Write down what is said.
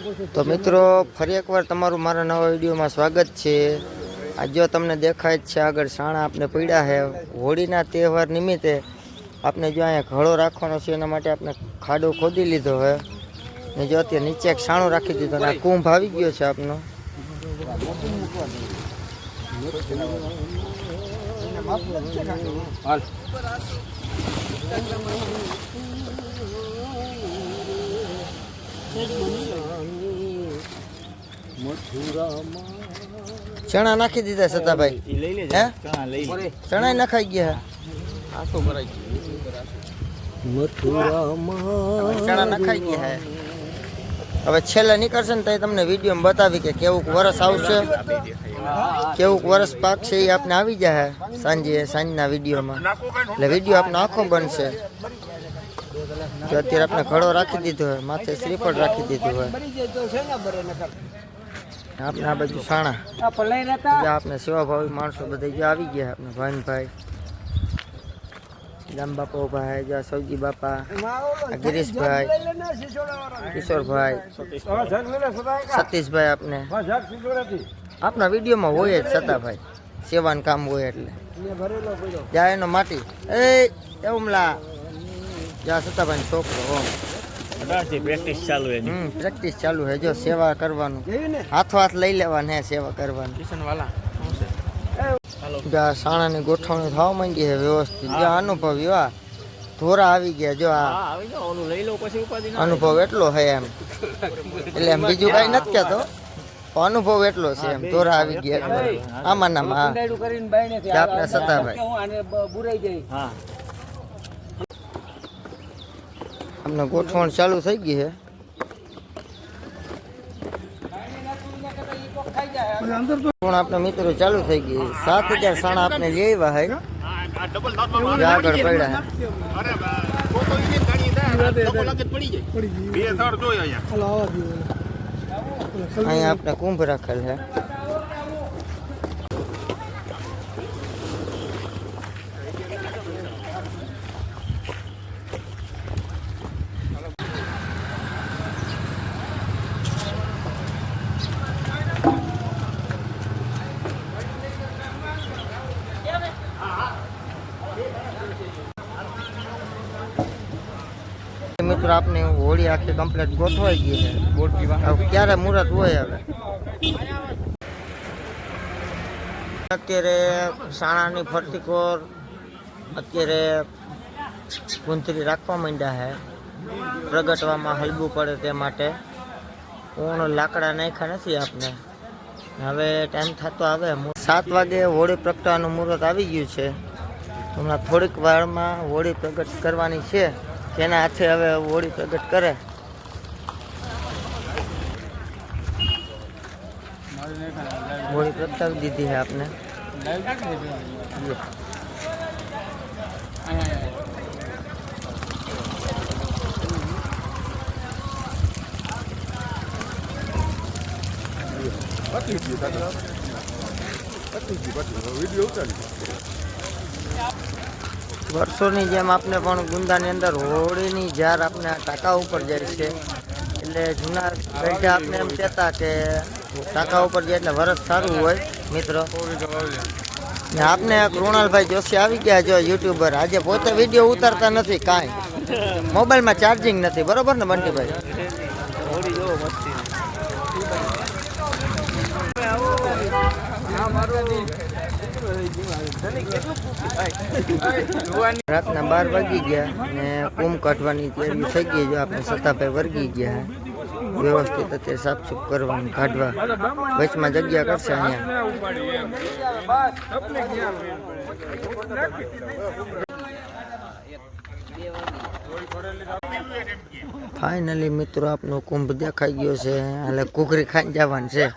તો મિત્રો ફરી એકવાર તમારું મારા નવા વિડીયોમાં સ્વાગત છે। આજ જો તમને દેખાય જ છે આગળ સાણા આપણે પડ્યા છે હોળીના તહેવાર નિમિત્તે આપણે જો અહીંયા ઘડો રાખવાનો છે એના માટે આપણે ખાડો ખોદી લીધો છે ને જો અત્યારે નીચે એક સાણો રાખી દીધો અને આ કુંભ આવી ગયો છે આપનો। ચણા નાખી દીધા સતાભાઈ, ચણા નખાઈ ગયા, ચણા નખાઈ ગયા હે। હવે છેલ્લે નીકળશે ને તો તમને વિડીયો બતાવી કે કેવું વરસ આવશે, કેવું વરસ પાકશે એ આપણે આવી જાય સાંજના વિડીયોમાં, એટલે વિડીયો આપણો આખો બનશે। જો અત્યારે આપણે ઘડો રાખી દીધો હોય, માથે શ્રીફળ રાખી દીધું હોય, આપણે આ બાજુ સાણા આપણે સેવાભાવી માણસો બધા જો આવી ગયા, આપણે ભાઈનભાઈ રામ બાપા ઉભા હે, જો સૌજી બાપા, ગિરીશભાઈ, કિશોરભાઈ, સતીશભાઈ, આપણે આપણા વિડીયોમાં હોય જ સતાભાઈ, સેવાનું કામ હોય એટલે જાય એનો માટી એ ઉમલા જા સતાભાઈ છોકરો પ્રેક્ટિસ ચાલુ હે। જો સેવા કરવાનું, હાથો હાથ લઈ લેવાનું હે, સેવા કરવાનું। સાણાની ગોઠવણી થવા માંડી છે વ્યવસ્થિત, જો અનુભવી વા ધોરા આવી ગયા, જો આ અનુભવ એટલો છે એમ, એટલે એમ બીજું કઈ નથી કહેતો, અનુભવ એટલો છે એમ, ધોરા આવી ગયા આમાં નામાં આપણે સતાભાઈ અમને ગોઠવણ ચાલુ થઈ ગઈ છે। આપણે મિત્રો ચાલુ થઈ ગઈ, 7000 સાણા આપણે લઈ આવ્યા છે, આગળ પડ્યા અહીંયા આપણે કુંભ રાખેલ છે। મિત્રો આપને હોળી આખી કમ્પ્લીટ ગોઠવાઈ ગઈ છે, ક્યારે મુહૂર્ત હોય હવે અત્યારે સાણાની ફરતી કોર અત્યારે ગુંથરી રાખવા માંડ્યા છે, પ્રગટવામાં હલવું પડે તે માટે ઊણ લાકડા નાખ્યા નથી આપણે। હવે ટાઈમ થતો આવે 7 વાગે હોળી પ્રગટાવાનું મુહૂર્ત આવી ગયું છે, હમણાં થોડીક વારમાં હોળી પ્રગટ કરવાની છે, તેના હાથે હવે હોળી પ્રગટ કરે। હોળી પ્રગટાવી દીધી છે આપણે, વર્ષોની જેમ આપણે પણ ગુંદાની અંદર હોળીની જાર આપણે ટાંકા ઉપર જાય છે, એટલે જૂના ગઢા આપણે એમ કહેતા કે ટાંકા ઉપર જાય એટલે વરસ સારું હોય મિત્રો। ને આપને કૃણાલભાઈ જોશી આવી ગયા, જો યુટ્યુબર, આજે પોતે વિડીયો ઉતારતા નથી કાંઈ, મોબાઈલમાં ચાર્જિંગ નથી, બરોબર ને બંટીભાઈ? રાતના 12 વાગી ગયા ને કુંભ કાઢવાની તૈયારી થઈ ગઈ, જો આપણે સતાભાઈ વર્ગી ગયા, વ્યવસ્થિત અત્યારે સાફસૂફ કરવાનું, કાઢવા વચમાં જગ્યા કરશે અહીંયા। ફાઇનલી મિત્રો આપનો કુંભ દેખાઈ ગયો છે, એટલે ઘૂઘરી ખાઈ જવાનું છે।